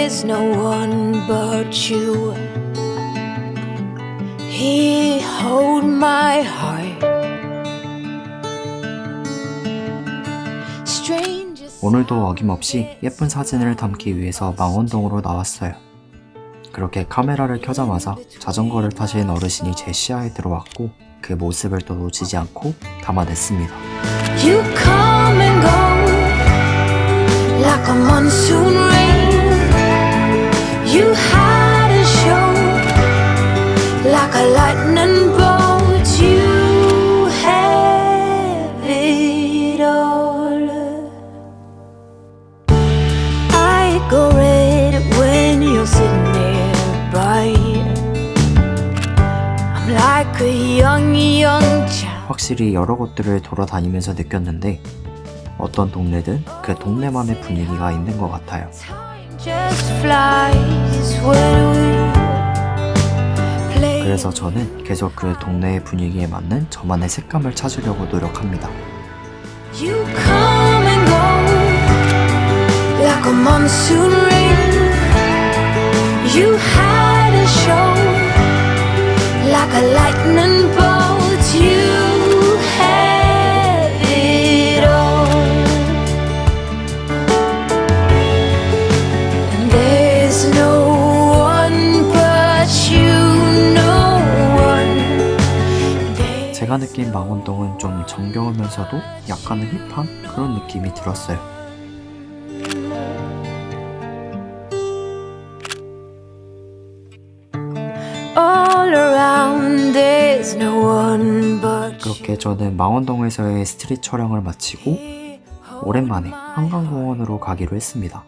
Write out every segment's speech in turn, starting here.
there's no one but you. Here, hold my heart. Strangers. 오늘도 어김없이 예쁜 사진을 담기 위해서 망원동으로 나왔어요. 그렇게 카메라를 켜자마자 자전거를 타신 어르신이 제 시야에 들어왔고 그 모습을 또 놓치지 않고 담아냈습니다. You come and go like a monsoon rain. You hide and show like a lightning bolt. You have it all. I go red when you're sitting nearby. I'm like a young child. 확실히 여러 곳들을 돌아다니면서 느꼈는데 어떤 동네든 그 동네만의 분위기가 있는 것 같아요. 그래서 저는 계속 그 동네의 분위기에 맞는 저만의 색감을 찾으려고 노력합니다. You come and go like a monsoon rain. You hide and show like a lightning bolt. You have it all. And there's no one but you, no one. 제가 느낀 망원동은 좀 정겨우면서도 약간은 힙한 그런 느낌이 들었어요. All around there's no one but 그렇게 저는 망원동에서의 스트릿 촬영을 마치고 오랜만에 한강공원으로 가기로 했습니다.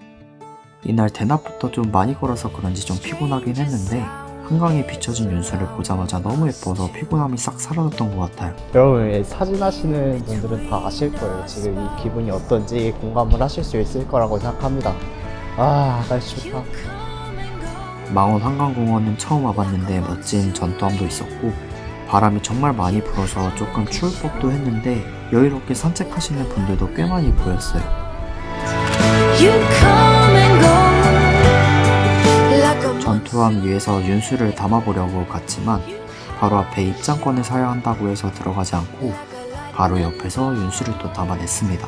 이날 대낮부터 좀 많이 걸어서 그런지 좀 피곤하긴 했는데 한강에 비춰진 윤수를 보자마자 너무 예뻐서 피곤함이 싹 사라졌던 것 같아요. 여러분 사진 하시는 분들은 다 아실 거예요. 지금 이 기분이 어떤지 공감을 하실 수 있을 거라고 생각합니다. 아 날씨 좋다. 망원 한강공원은 처음 와봤는데 멋진 전투함도 있었고 바람이 정말 많이 불어서 조금 추울 법도 했는데 여유롭게 산책하시는 분들도 꽤 많이 보였어요. you come and go like a 전투함 위에서 윤수를 담아보려고 갔지만 바로 앞에 입장권을 사야 한다고 해서 들어가지 않고 바로 옆에서 윤수를 또 담아냈습니다.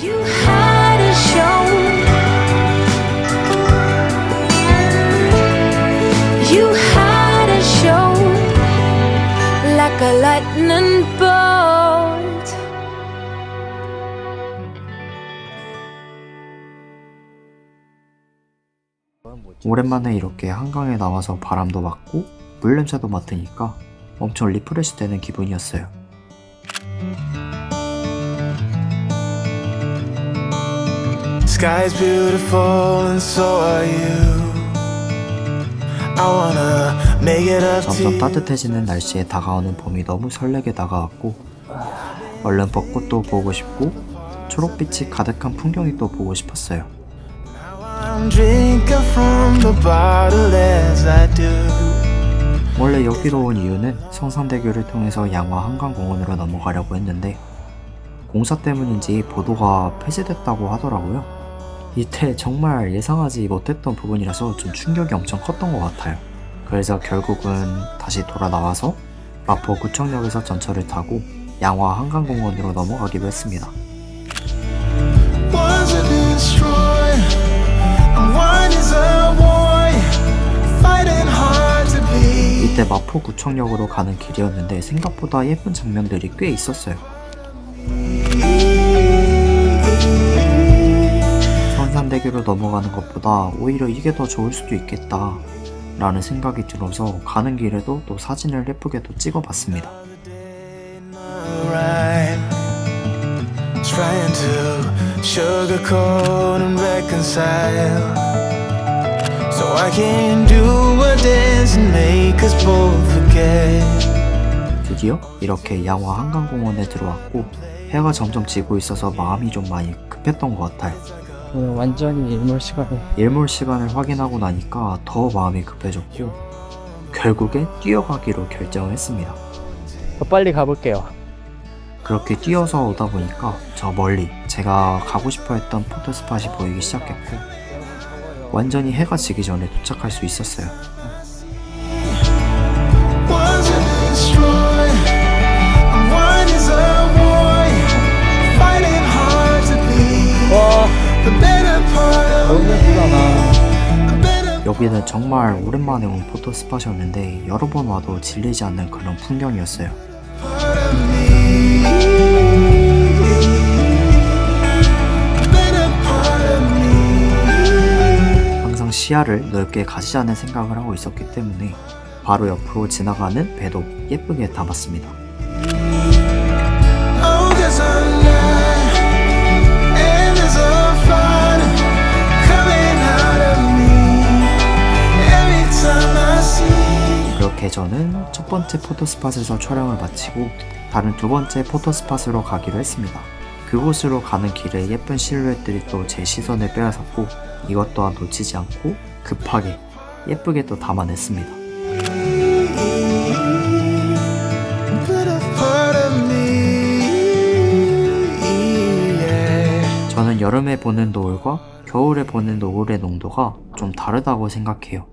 you hide and show. You hide and show like a lightning bolt. 오랜만에 이렇게 한강에 나와서 바람도 맞고 물 냄새도 맡으니까 엄청 리프레시 되는 기분이었어요. Sky's beautiful and so are you. I wanna make it up to 점점 you. 따뜻해지는 날씨에 다가오는 봄이 너무 설레게 다가왔고 얼른 벚꽃도 보고 싶고 초록빛이 가득한 풍경이 또 보고 싶었어요. I'm drinking from the bottle as I do. 원래 여기로 온 이유는 성산대교를 통해서 양화 한강공원으로 넘어가려고 했는데 공사 때문인지 보도가 폐쇄됐다고 하더라고요. 이때 정말 예상하지 못했던 부분이라서 좀 충격이 엄청 컸던 것 같아요. 그래서 결국은 다시 돌아 나와서 마포구청역에서 전철을 타고 양화 한강공원으로 넘어가기로 했습니다. One's a destroy, and one is a boy, fighting hard to be. 이때 마포구청역으로 가는 길이었는데 생각보다 예쁜 장면들이 꽤 있었어요. 성산대교로 넘어가는 것보다 오히려 이게 더 좋을 수도 있겠다 라는 생각이 들어서 가는 길에도 또 사진을 예쁘게 또 찍어봤습니다. Trying to sugarcoat and reconcile, so I can do a dance and make us both forget. 드디어 이렇게 양화 한강공원에 들어왔고 해가 점점 지고 있어서 마음이 좀 많이 급했던 것 같아요. 오늘 완전히 일몰 시간에 일몰 시간을 확인하고 나니까 더 마음이 급해졌고 결국에 뛰어가기로 결정을 했습니다. 더 빨리 가볼게요. 그렇게 뛰어서 오다 보니까 저 멀리 제가 가고 싶어 했던 포토스팟이 보이기 시작했고 완전히 해가 지기 전에 도착할 수 있었어요. Wasn't destroyed. One is a boy fighting hard to be 와, the better part of 너무 예쁘잖아. the better 여기는 정말 오랜만에 온 포토 스팟이었는데 여러 번 와도 질리지 않는 그런 풍경이었어요. part of me. The better part of me. 항상 시야를 넓게 가지자는 생각을 하고 있었기 때문에 바로 옆으로 지나가는 배도 예쁘게 담았습니다. Oh, there's a light and there's a fire coming out of me every time I see. 그렇게 저는 첫 번째 포토스팟에서 촬영을 마치고 다른 두 번째 포토스팟으로 가기로 했습니다. 그곳으로 가는 길에 예쁜 실루엣들이 또 제 시선을 빼앗았고 이것 또한 놓치지 않고 급하게 예쁘게 또 담아냈습니다. Better part of me. Yeah. 저는 여름에 보는 노을과 겨울에 보는 노을의 농도가 좀 다르다고 생각해요.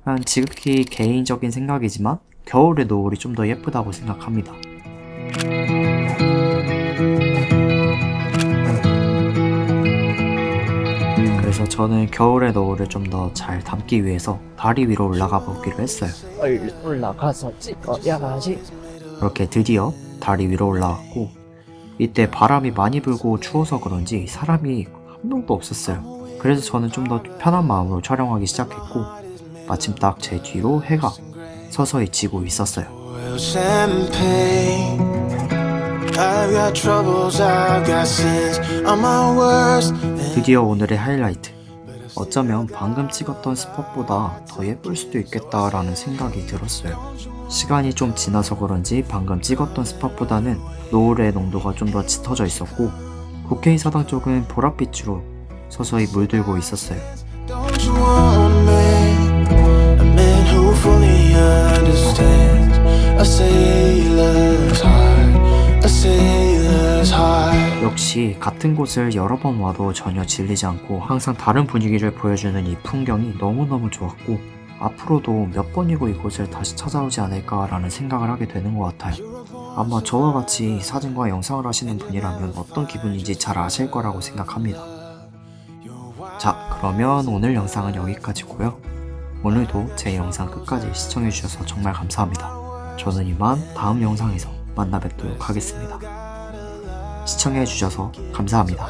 그냥 지극히 개인적인 생각이지만 겨울의 노을이 좀 더 예쁘다고 생각합니다. 그래서 저는 겨울의 노을을 좀 더 잘 담기 위해서 다리 위로 올라가 보기로 했어요. 올라가서 찍어야지. 그렇게 드디어 다리 위로 올라갔고 이때 바람이 많이 불고 추워서 그런지 사람이 한 명도 없었어요. 그래서 저는 좀 더 편한 마음으로 촬영하기 시작했고 마침 딱 제 뒤로 해가 서서히 지고 있었어요. Well, champagne. I've got troubles, I've got sins. I'm my worst. 드디어 오늘의 하이라이트. 어쩌면 방금 찍었던 스팟보다 더 예쁠 수도 있겠다라는 생각이 들었어요. 시간이 좀 지나서 그런지 방금 찍었던 스팟보다는 노을의 농도가 좀 더 짙어져 있었고 국회의 사당 쪽은 보랏빛으로 서서히 물들고 있었어요. Don't you want a man who fully understands a sailor's heart, a sailor's heart. 역시 같은 곳을 여러 번 와도 전혀 질리지 않고 항상 다른 분위기를 보여주는 이 풍경이 너무너무 좋았고 앞으로도 몇 번이고 이곳을 다시 찾아오지 않을까라는 생각을 하게 되는 것 같아요. 아마 저와 같이 사진과 영상을 하시는 분이라면 어떤 기분인지 잘 아실 거라고 생각합니다. 자, 그러면 오늘 영상은 여기까지고요. 오늘도 제 영상 끝까지 시청해주셔서 정말 감사합니다. 저는 이만 다음 영상에서 만나 뵙도록 하겠습니다. 시청해주셔서 감사합니다.